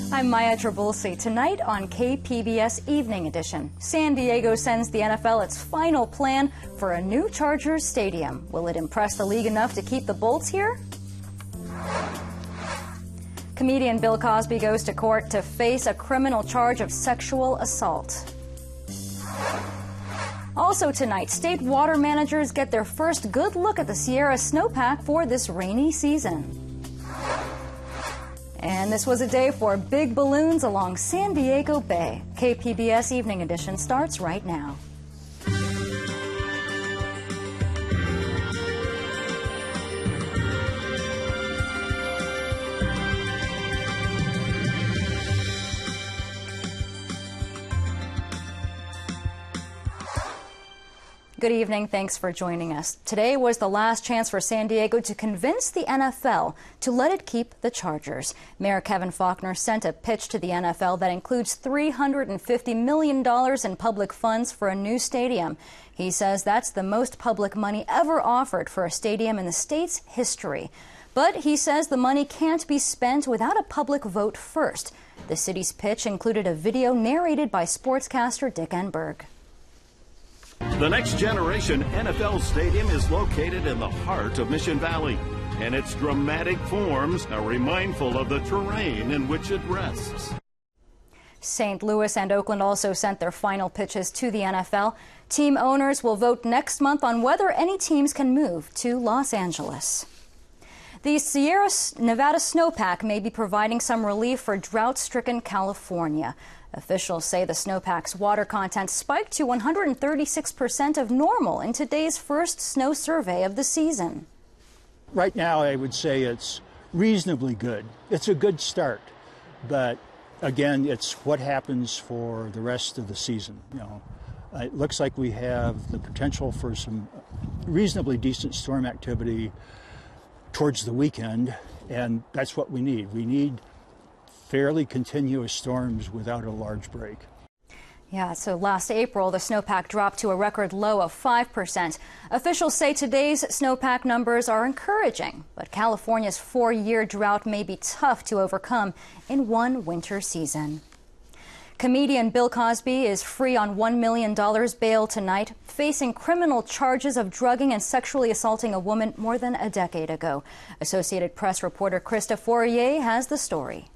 I'm Maya Trabulsi. Tonight on KPBS Evening Edition, San Diego sends the NFL its final plan for a new Chargers stadium. Will it impress the league enough to keep the Bolts here? Comedian Bill Cosby goes to court to face a criminal charge of sexual assault. Also tonight, state water managers get their first good look at the Sierra snowpack for this rainy season. And this was a day for big balloons along San Diego Bay. KPBS Evening Edition starts right now. Good evening. Thanks for joining us. Today was the last chance for San Diego to convince the NFL to let it keep the Chargers. Mayor Kevin Faulconer sent a pitch to the NFL that includes $350 million in public funds for a new stadium. He says that's the most public money ever offered for a stadium in the state's history. But he says the money can't be spent without a public vote first. The city's pitch included a video narrated by sportscaster Dick Enberg. The next generation NFL stadium is located in the heart of Mission Valley, and its dramatic forms are mindful of the terrain in which it rests. St. Louis and Oakland also sent their final pitches to the NFL. Team owners will vote next month on whether any teams can move to Los Angeles. The Sierra Nevada snowpack may be providing some relief for drought-stricken California. Officials say the snowpack's water content spiked to 136% of normal in today's first snow survey of the season. Right now, I would say it's reasonably good. It's a good start, but again, it's what happens for the rest of the season. It looks like we have the potential for some reasonably decent storm activity towards the weekend, and that's what we need. We need fairly continuous storms without a large break. Yeah, so last April, the snowpack dropped to a record low of 5%. Officials say today's snowpack numbers are encouraging, but California's 4-year drought may be tough to overcome in one winter season. Comedian Bill Cosby is free on $1 million bail tonight, facing criminal charges of drugging and sexually assaulting a woman more than a decade ago. Associated Press reporter Krista Fourier has the story.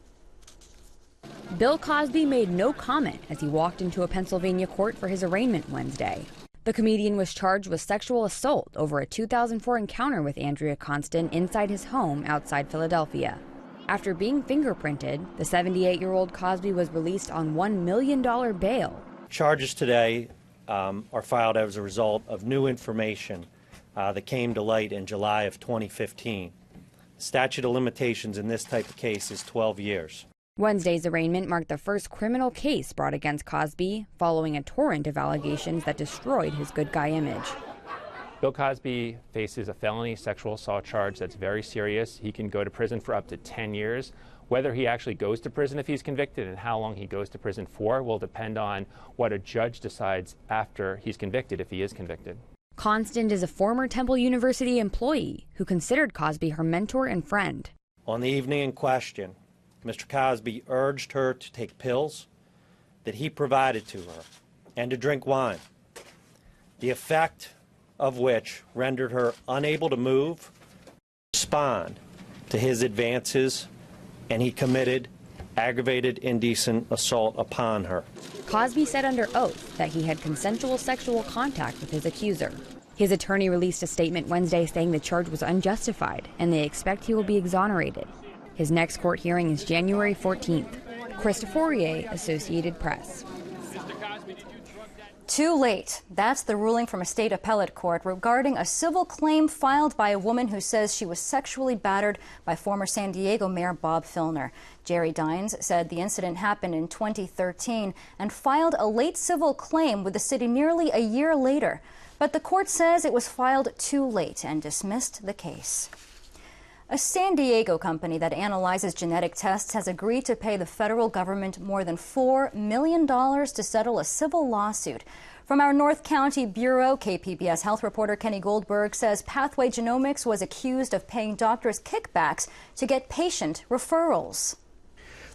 Bill Cosby made no comment as he walked into a Pennsylvania court for his arraignment Wednesday. The comedian was charged with sexual assault over a 2004 encounter with Andrea Constant inside his home outside Philadelphia. After being fingerprinted, the 78-year-old Cosby was released on $1 million bail. Charges today are filed as a result of new information that came to light in July of 2015. The statute of limitations in this type of case is 12 years. Wednesday's arraignment marked the first criminal case brought against Cosby following a torrent of allegations that destroyed his good guy image. Bill Cosby faces a felony sexual assault charge that's very serious. He can go to prison for up to 10 years. Whether he actually goes to prison if he's convicted and how long he goes to prison for will depend on what a judge decides after he's convicted, if he is convicted. Constant is a former Temple University employee who considered Cosby her mentor and friend. On the evening in question, Mr. Cosby urged her to take pills that he provided to her and to drink wine, the effect of which rendered her unable to move, respond to his advances, and he committed aggravated indecent assault upon her. Cosby said under oath that he had consensual sexual contact with his accuser. His attorney released a statement Wednesday saying the charge was unjustified and they expect he will be exonerated. His next court hearing is January 14th. Krista Fourier, Associated Press. Too late. That's the ruling from a state appellate court regarding a civil claim filed by a woman who says she was sexually battered by former San Diego Mayor Bob Filner. Jerry Dines said the incident happened in 2013 and filed a late civil claim with the city nearly a year later. But the court says it was filed too late and dismissed the case. A San Diego company that analyzes genetic tests has agreed to pay the federal government more than $4 million to settle a civil lawsuit. From our North County Bureau, KPBS health reporter Kenny Goldberg says Pathway Genomics was accused of paying doctors kickbacks to get patient referrals.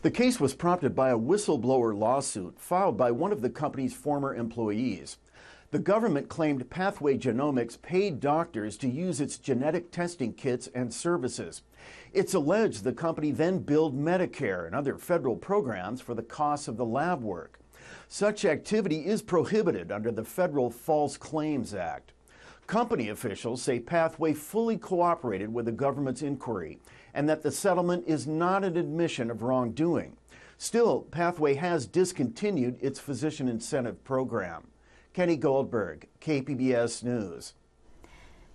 The case was prompted by a whistleblower lawsuit filed by one of the company's former employees. The government claimed Pathway Genomics paid doctors to use its genetic testing kits and services. It's alleged the company then billed Medicare and other federal programs for the costs of the lab work. Such activity is prohibited under the Federal False Claims Act. Company officials say Pathway fully cooperated with the government's inquiry and that the settlement is not an admission of wrongdoing. Still, Pathway has discontinued its physician incentive program. Kenny Goldberg, KPBS News.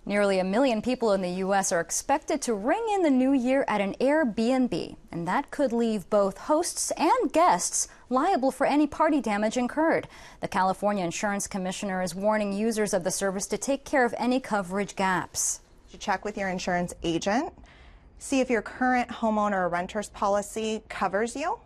Nearly 1 million people in the U.S. are expected to ring in the new year at an Airbnb, and that could leave both hosts and guests liable for any party damage incurred. The California Insurance Commissioner is warning users of the service to take care of any coverage gaps. You should check with your insurance agent, see if your current homeowner or renter's policy covers you.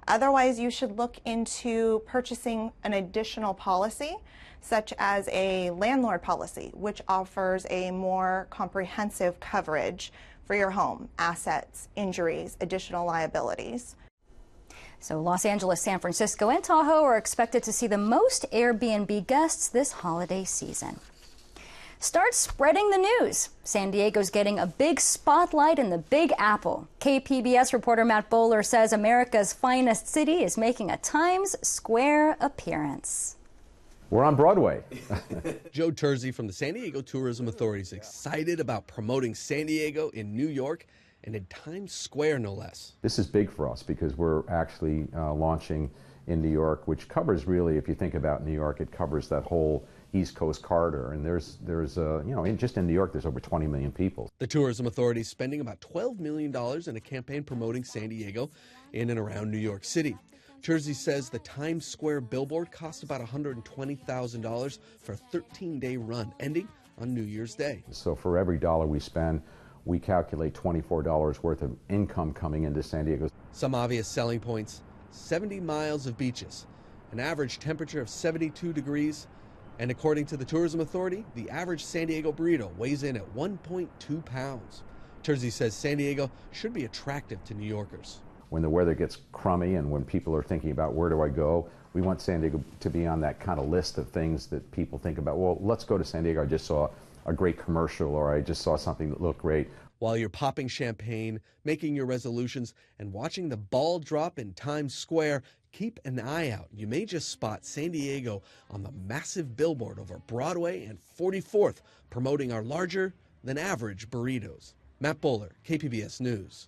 Otherwise, you should look into purchasing an additional policy, such as a landlord policy, which offers a more comprehensive coverage for your home, assets, injuries, additional liabilities. So Los Angeles, San Francisco, and Tahoe are expected to see the most Airbnb guests this holiday season. Start spreading the news. San Diego's getting a big spotlight in the Big Apple. KPBS reporter Matt Bowler says America's finest city is making a Times Square appearance. We're on Broadway. Joe Terzi from the San Diego Tourism Authority is excited about promoting San Diego in New York and in Times Square, no less. This is big for us because we're actually launching in New York, which covers really, if you think about New York, it covers that whole East Coast corridor. And there's just in New York, there's over 20 million people. The Tourism Authority is spending about $12 million in a campaign promoting San Diego in and around New York City. Terzi says the Times Square billboard costs about $120,000 for a 13-day run, ending on New Year's Day. So for every dollar we spend, we calculate $24 worth of income coming into San Diego. Some obvious selling points: 70 miles of beaches, an average temperature of 72 degrees, and according to the Tourism Authority, the average San Diego burrito weighs in at 1.2 pounds. Terzi says San Diego should be attractive to New Yorkers. When the weather gets crummy and when people are thinking about where do I go, we want San Diego to be on that kind of list of things that people think about. Well, let's go to San Diego. I just saw a great commercial, or I just saw something that looked great. While you're popping champagne, making your resolutions, and watching the ball drop in Times Square, keep an eye out. You may just spot San Diego on the massive billboard over Broadway and 44th, promoting our larger than average burritos. Matt Bowler, KPBS News.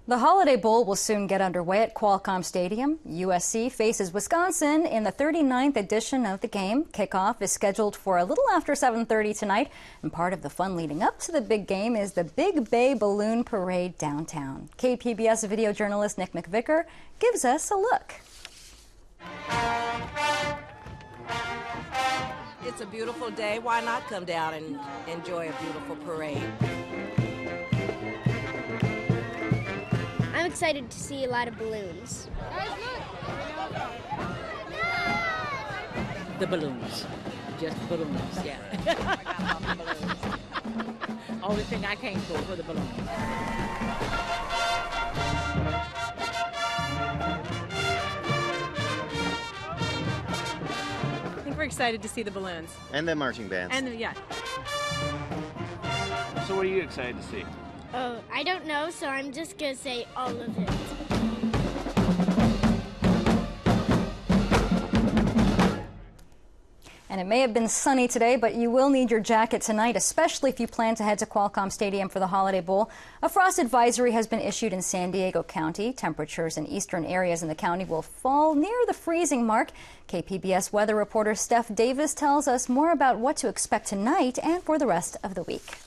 The Holiday Bowl will soon get underway at Qualcomm Stadium. USC faces Wisconsin in the 39th edition of the game. Kickoff is scheduled for a little after 7:30 tonight, and part of the fun leading up to the big game is the Big Bay Balloon Parade downtown. KPBS video journalist Nick McVicker gives us a look. It's a beautiful day. Why not come down and enjoy a beautiful parade? I'm excited to see a lot of balloons. The balloons. Just balloons, yeah. I love balloons. Only thing I came for the balloons. I think we're excited to see the balloons. And the marching bands. And yeah. So what are you excited to see? Oh, I don't know, so I'm just going to say all of it. And it may have been sunny today, but you will need your jacket tonight, especially if you plan to head to Qualcomm Stadium for the Holiday Bowl. A frost advisory has been issued in San Diego County. Temperatures in eastern areas in the county will fall near the freezing mark. KPBS weather reporter Steph Davis tells us more about what to expect tonight and for the rest of the week.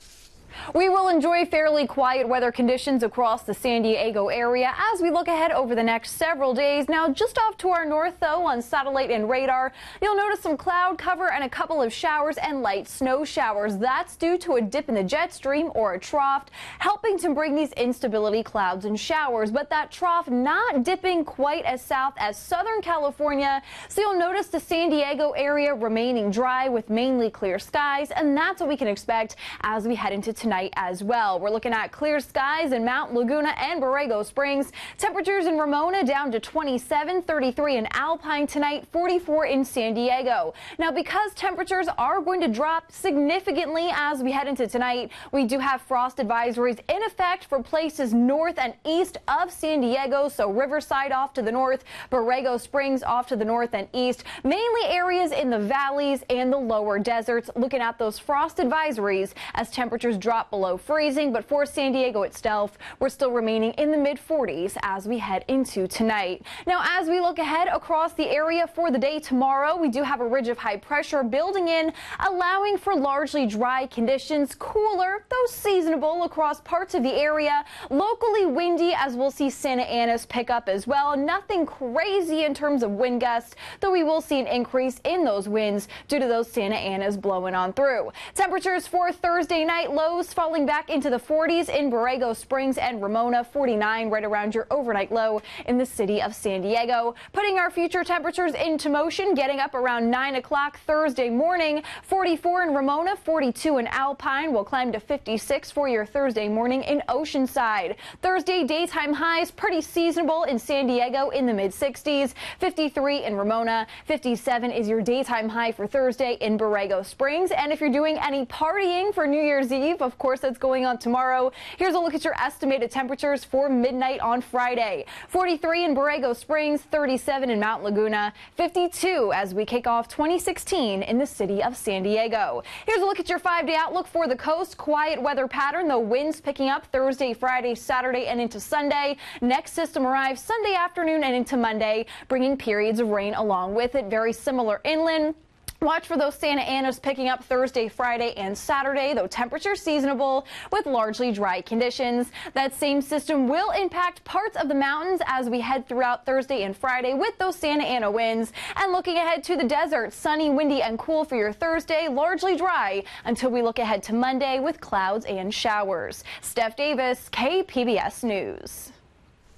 We will enjoy fairly quiet weather conditions across the San Diego area as we look ahead over the next several days. Now, just off to our north, though, on satellite and radar, you'll notice some cloud cover and a couple of showers and light snow showers. That's due to a dip in the jet stream or a trough, helping to bring these instability clouds and showers. But that trough not dipping quite as south as Southern California. So you'll notice the San Diego area remaining dry with mainly clear skies. And that's what we can expect as we head into tonight. tonight as well. We're looking at clear skies in Mount Laguna and Borrego Springs. Temperatures in Ramona down to 27, 33 in Alpine tonight, 44 in San Diego. Now, because temperatures are going to drop significantly as we head into tonight, we do have frost advisories in effect for places north and east of San Diego. So Riverside off to the north, Borrego Springs off to the north and east, mainly areas in the valleys and the lower deserts. Looking at those frost advisories as temperatures drop below freezing. But for San Diego itself, we're still remaining in the mid 40s as we head into tonight. Now, as we look ahead across the area for the day tomorrow, we do have a ridge of high pressure building in, allowing for largely dry conditions, cooler, though seasonable across parts of the area. Locally windy, as we'll see Santa Ana's pick up as well. Nothing crazy in terms of wind gusts, though we will see an increase in those winds due to those Santa Ana's blowing on through. Temperatures for Thursday night, lows falling back into the 40s in Borrego Springs and Ramona, 49 right around your overnight low in the city of San Diego. Putting our future temperatures into motion, getting up around 9 o'clock Thursday morning, 44 in Ramona, 42 in Alpine. Will climb to 56 for your Thursday morning in Oceanside. Thursday daytime highs pretty seasonable in San Diego in the mid 60s, 53 in Ramona, 57 is your daytime high for Thursday in Borrego Springs. And if you're doing any partying for New Year's Eve, of course that's going on tomorrow. Here's a look at your estimated temperatures for midnight on Friday. 43 in Borrego Springs, 37 in Mount Laguna, 52 as we kick off 2016 in the city of San Diego. Here's a look at your 5-day outlook for the coast. Quiet weather pattern, though winds picking up Thursday, Friday, Saturday, and into Sunday. Next system arrives Sunday afternoon and into Monday, bringing periods of rain along with it. Very similar inland. Watch for those Santa Anas picking up Thursday, Friday, and Saturday, though temperatures seasonable with largely dry conditions. That same system will impact parts of the mountains as we head throughout Thursday and Friday with those Santa Ana winds. And looking ahead to the desert, sunny, windy, and cool for your Thursday, largely dry until we look ahead to Monday with clouds and showers. Steph Davis, KPBS News.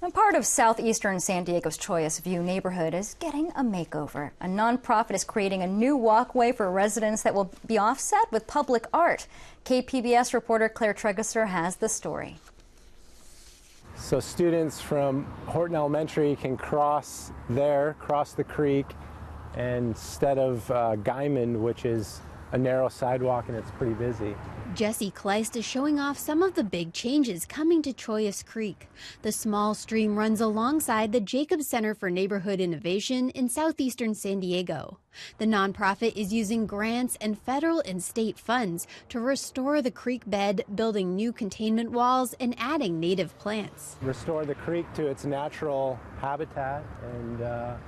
A part of southeastern San Diego's Chollas View neighborhood is getting a makeover. A nonprofit is creating a new walkway for residents that will be offset with public art. KPBS reporter Claire Tregesser has the story. So students from Horton Elementary can cross the creek, and instead of Guyman, which is a narrow sidewalk and it's pretty busy. Jesse Kleist is showing off some of the big changes coming to Chollas Creek. The small stream runs alongside the Jacob Center for Neighborhood Innovation in southeastern San Diego. The nonprofit is using grants and federal and state funds to restore the creek bed, building new containment walls and adding native plants. Restore the creek to its natural habitat and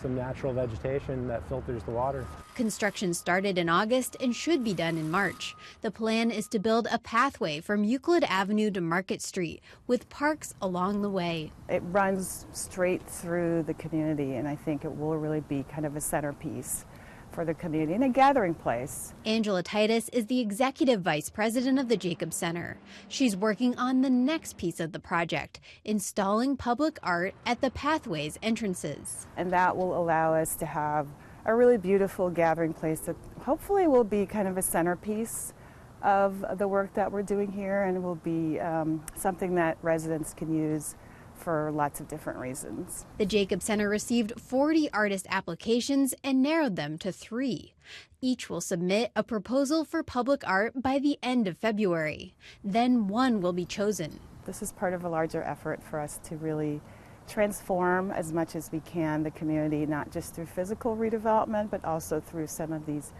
some natural vegetation that filters the water. Construction started in August and should be done in March. The plan is to build a pathway from Euclid Avenue to Market Street with parks along the way. It runs straight through the community, and I think it will really be kind of a centerpiece for the community and a gathering place. Angela Titus is the executive vice president of the Jacob Center. She's working on the next piece of the project, installing public art at the pathway's entrances. And that will allow us to have a really beautiful gathering place that hopefully will be kind of a centerpiece of the work that we're doing here, and will be something that residents can use for lots of different reasons. The Jacob Center received 40 artist applications and narrowed them to 3. Each will submit a proposal for public art by the end of February. Then one will be chosen. This is part of a larger effort for us to really transform as much as we can the community, not just through physical redevelopment, but also through some of these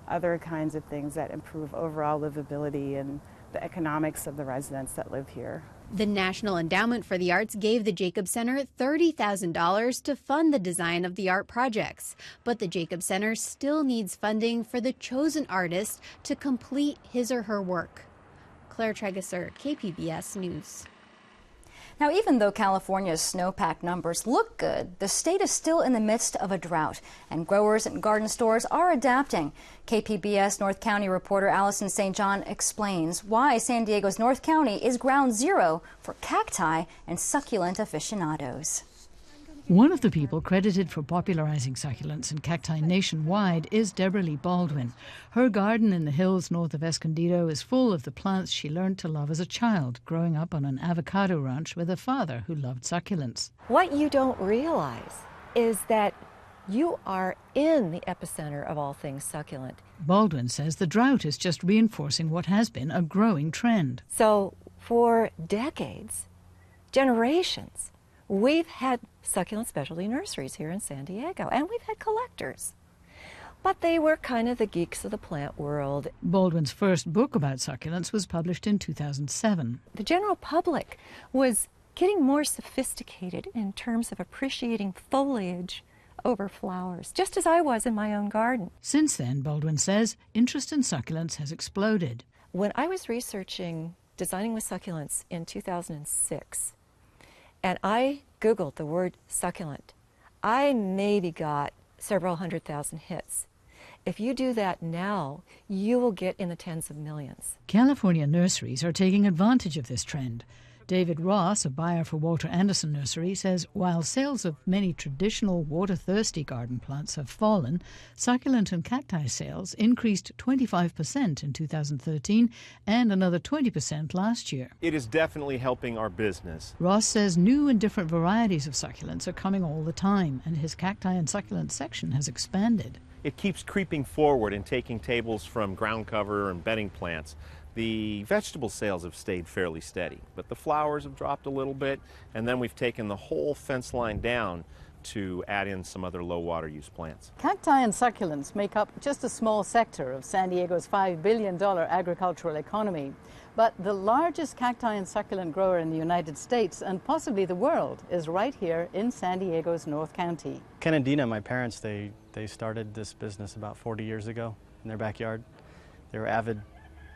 other kinds of things that improve overall livability and the economics of the residents that live here. The National Endowment for the Arts gave the Jacob Center $30,000 to fund the design of the art projects, but the Jacob Center still needs funding for the chosen artist to complete his or her work. Claire Tregesser, KPBS News. Now, even though California's snowpack numbers look good, the state is still in the midst of a drought, and growers and garden stores are adapting. KPBS North County reporter Allison St. John explains why San Diego's North County is ground zero for cacti and succulent aficionados. One of the people credited for popularizing succulents and cacti nationwide is Deborah Lee Baldwin. Her garden in the hills north of Escondido is full of the plants she learned to love as a child, growing up on an avocado ranch with a father who loved succulents. What you don't realize is that you are in the epicenter of all things succulent. Baldwin says the drought is just reinforcing what has been a growing trend. So for decades, generations, we've had succulent specialty nurseries here in San Diego, and we've had collectors. But they were kind of the geeks of the plant world. Baldwin's first book about succulents was published in 2007. The general public was getting more sophisticated in terms of appreciating foliage over flowers, just as I was in my own garden. Since then, Baldwin says, interest in succulents has exploded. When I was researching designing with succulents in 2006, and I Googled the word succulent, I maybe got several 100,000 hits. If you do that now, you will get in the tens of millions. California nurseries are taking advantage of this trend. David Ross, a buyer for Walter Anderson Nursery, says while sales of many traditional water-thirsty garden plants have fallen, succulent and cacti sales increased 25% in 2013 and another 20% last year. It is definitely helping our business. Ross says new and different varieties of succulents are coming all the time, and his cacti and succulent section has expanded. It keeps creeping forward and taking tables from ground cover and bedding plants. The vegetable sales have stayed fairly steady, but the flowers have dropped a little bit, and then we've taken the whole fence line down to add in some other low water use plants. Cacti and succulents make up just a small sector of San Diego's $5 billion agricultural economy. But the largest cacti and succulent grower in the United States, and possibly the world, is right here in San Diego's North County. Ken and Dina, my parents, they started this business about 40 years ago in their backyard. They were avid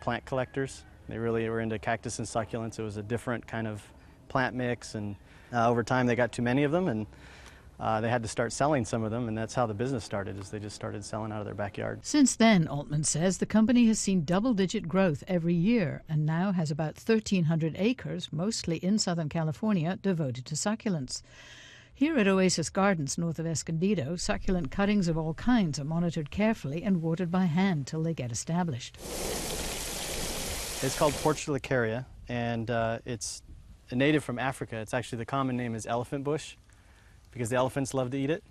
plant collectors. They really were into cactus and succulents. It was a different kind of plant mix, and over time they got too many of them, and they had to start selling some of them, and that's how the business started, is they just started selling out of their backyard. Since then, Altman says, the company has seen double-digit growth every year and now has about 1,300 acres, mostly in Southern California, devoted to succulents. Here at Oasis Gardens, north of Escondido, succulent cuttings of all kinds are monitored carefully and watered by hand till they get established. It's called Portulacaria, and it's a native from Africa. It's actually, the common name is elephant bush because the elephants love to eat it.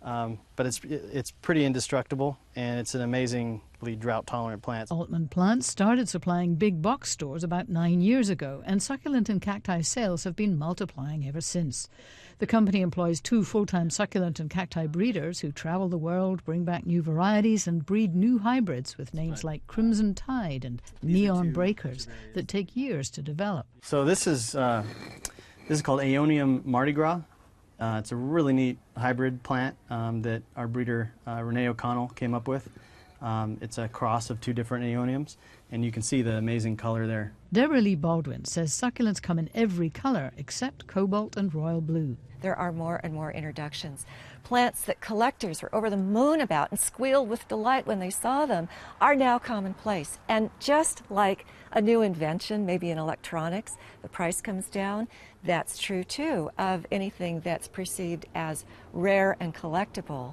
But it's pretty indestructible, and it's an amazingly drought-tolerant plant. Altman Plants started supplying big box stores about 9 years ago, and succulent and cacti sales have been multiplying ever since. The company employs 2 full-time succulent and cacti breeders who travel the world, bring back new varieties, and breed new hybrids with names like Crimson Tide and Neon Breakers that take years to develop. So this is called Aeonium Mardi Gras. It's a really neat hybrid plant that our breeder, Renee O'Connell, came up with. It's a cross of 2 different aeoniums, and you can see the amazing color there. Deborah Lee Baldwin says succulents come in every color except cobalt and royal blue. There are more and more introductions. Plants that collectors were over the moon about and squealed with delight when they saw them are now commonplace. And just like a new invention, maybe in electronics, the price comes down, that's true too of anything that's perceived as rare and collectible.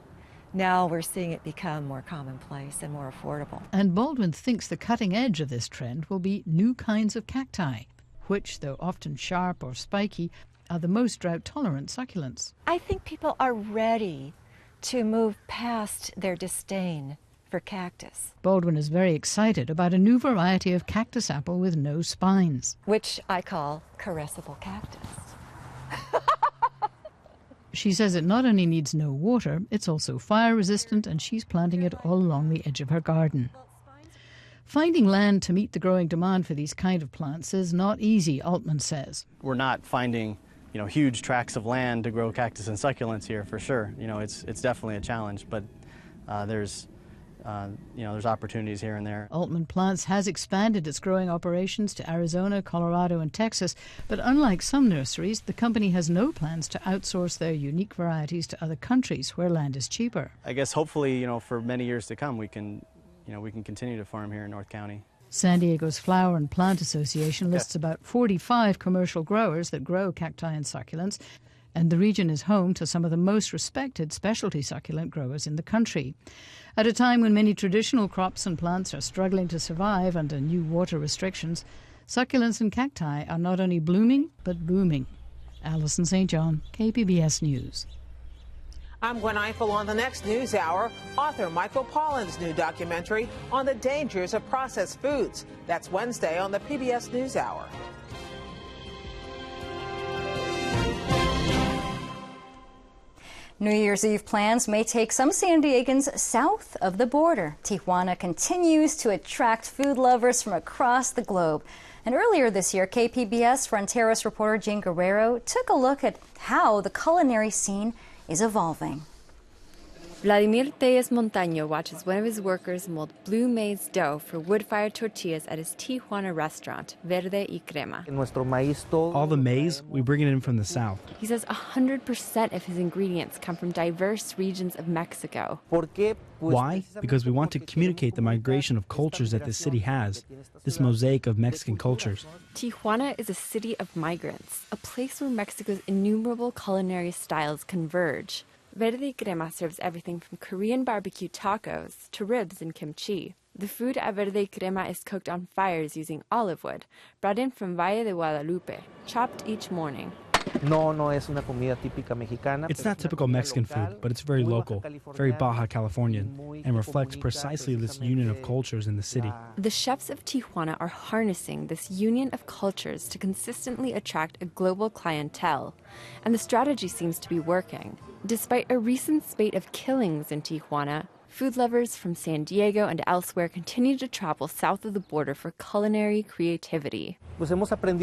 Now we're seeing it become more commonplace and more affordable. And Baldwin thinks the cutting edge of this trend will be new kinds of cacti, which, though often sharp or spiky, are the most drought-tolerant succulents. I think people are ready to move past their disdain for cactus. Baldwin is very excited about a new variety of cactus apple with no spines, which I call caressable cactus. She says it not only needs no water, it's also fire-resistant, and she's planting it all along the edge of her garden. Finding land to meet the growing demand for these kind of plants is not easy, Altman says. We're not finding, huge tracts of land to grow cactus and succulents here for sure. It's definitely a challenge, but there's opportunities here and there. Altman Plants has expanded its growing operations to Arizona, Colorado, and Texas, but unlike some nurseries, the company has no plans to outsource their unique varieties to other countries where land is cheaper. I guess hopefully, for many years to come, we can continue to farm here in North County. San Diego's Flower and Plant Association lists about 45 commercial growers that grow cacti and succulents, and the region is home to some of the most respected specialty succulent growers in the country. At a time when many traditional crops and plants are struggling to survive under new water restrictions, succulents and cacti are not only blooming, but booming. Alison St. John, KPBS News. I'm Gwen Eiffel. On the next news hour, author Michael Pollan's new documentary on the dangers of processed foods. That's Wednesday on the PBS NewsHour. New Year's Eve plans may take some San Diegans south of the border. Tijuana continues to attract food lovers from across the globe. And earlier this year, KPBS Fronteras reporter Jane Guerrero took a look at how the culinary scene is evolving. Vladimir Tellez Montaño watches one of his workers mold blue maize dough for wood-fired tortillas at his Tijuana restaurant, Verde y Crema. All the maize, we bring it in from the south. He says 100% of his ingredients come from diverse regions of Mexico. Why? Because we want to communicate the migration of cultures that this city has, this mosaic of Mexican cultures. Tijuana is a city of migrants, a place where Mexico's innumerable culinary styles converge. Verde Crema serves everything from Korean barbecue tacos to ribs and kimchi. The food at Verde Crema is cooked on fires using olive wood, brought in from Valle de Guadalupe, chopped each morning. It's not typical Mexican food, but it's very local, very Baja Californian, and reflects precisely this union of cultures in the city. The chefs of Tijuana are harnessing this union of cultures to consistently attract a global clientele, and the strategy seems to be working. Despite a recent spate of killings in Tijuana, food lovers from San Diego and elsewhere continue to travel south of the border for culinary creativity. We've learned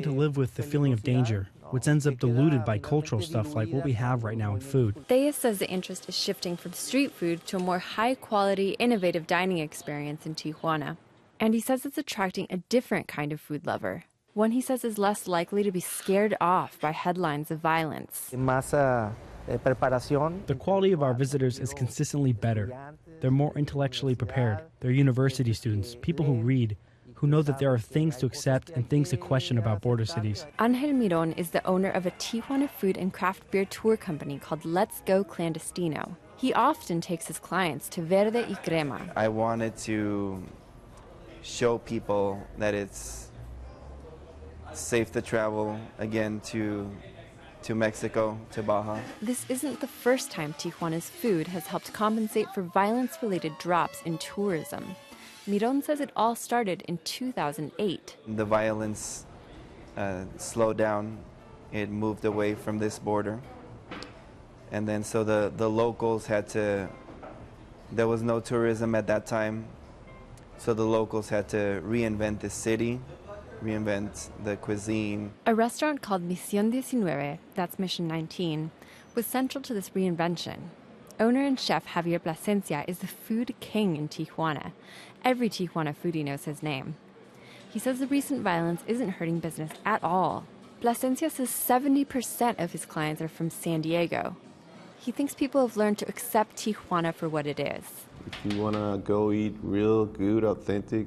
to live with the feeling of danger, which ends up diluted by cultural stuff like what we have right now in food. Tellez says the interest is shifting from street food to a more high-quality, innovative dining experience in Tijuana. And he says it's attracting a different kind of food lover, one he says is less likely to be scared off by headlines of violence. The quality of our visitors is consistently better. They're more intellectually prepared. They're university students, people who read, who know that there are things to accept and things to question about border cities. Angel Miron is the owner of a Tijuana food and craft beer tour company called Let's Go Clandestino. He often takes his clients to Verde y Crema. I wanted to show people that it's safe to travel again to Mexico, to Baja. This isn't the first time Tijuana's food has helped compensate for violence-related drops in tourism. Miron says it all started in 2008. The violence slowed down. It moved away from this border. And then so the locals had to, there was no tourism at that time, so the locals had to reinvent the city, reinvent the cuisine. A restaurant called Misión 19, that's Mission 19, was central to this reinvention. Owner and chef Javier Plasencia is the food king in Tijuana. Every Tijuana foodie knows his name. He says the recent violence isn't hurting business at all. Plasencia says 70% of his clients are from San Diego. He thinks people have learned to accept Tijuana for what it is. If you want to go eat real good, authentic,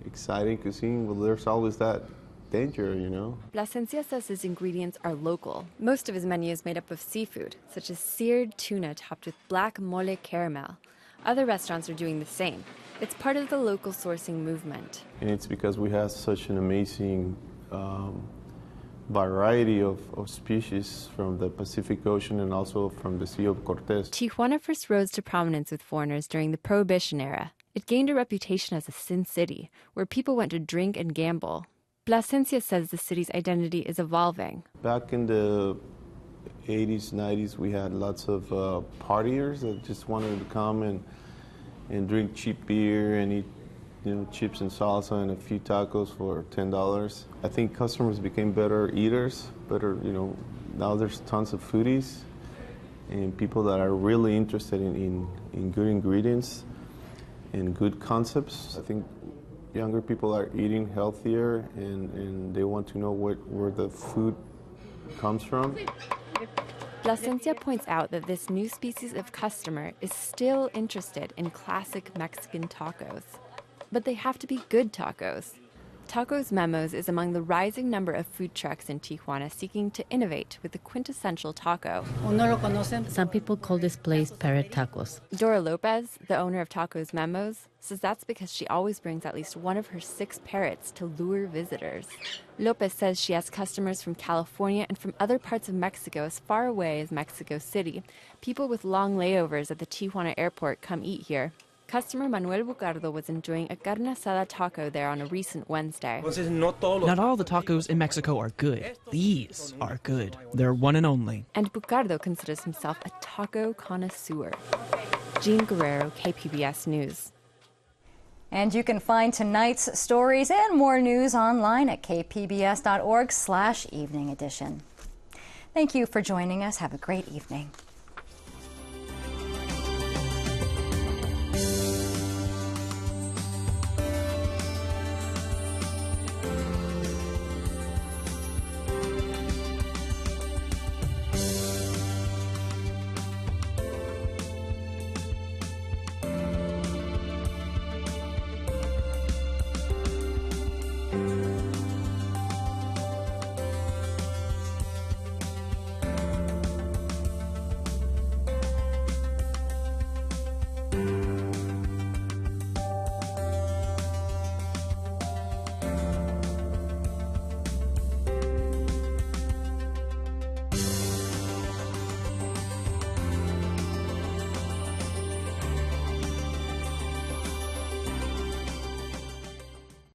exciting cuisine, well, there's always that danger, you know. Plasencia says his ingredients are local. Most of his menu is made up of seafood, such as seared tuna topped with black mole caramel. Other restaurants are doing the same. It's part of the local sourcing movement. And it's because we have such an amazing variety of species from the Pacific Ocean and also from the Sea of Cortez. Tijuana first rose to prominence with foreigners during the Prohibition era. It gained a reputation as a sin city, where people went to drink and gamble. Plasencia says the city's identity is evolving. Back in the 80s, 90s, we had lots of partiers that just wanted to come and drink cheap beer and eat, chips and salsa and a few tacos for $10. I think customers became better eaters, now there's tons of foodies and people that are really interested in good ingredients and good concepts. I think younger people are eating healthier and they want to know where the food comes from. Plasencia points out that this new species of customer is still interested in classic Mexican tacos. But they have to be good tacos. Tacos Memos is among the rising number of food trucks in Tijuana seeking to innovate with the quintessential taco. Some people call this place parrot tacos. Dora Lopez, the owner of Tacos Memos, says that's because she always brings at least one of her 6 parrots to lure visitors. Lopez says she has customers from California and from other parts of Mexico as far away as Mexico City. People with long layovers at the Tijuana airport come eat here. Customer Manuel Bucardo was enjoying a carne asada taco there on a recent Wednesday. Not all the tacos in Mexico are good. These are good. They're one and only. And Bucardo considers himself a taco connoisseur. Jean Guerrero, KPBS News. And you can find tonight's stories and more news online at kpbs.org/evening edition. Thank you for joining us. Have a great evening.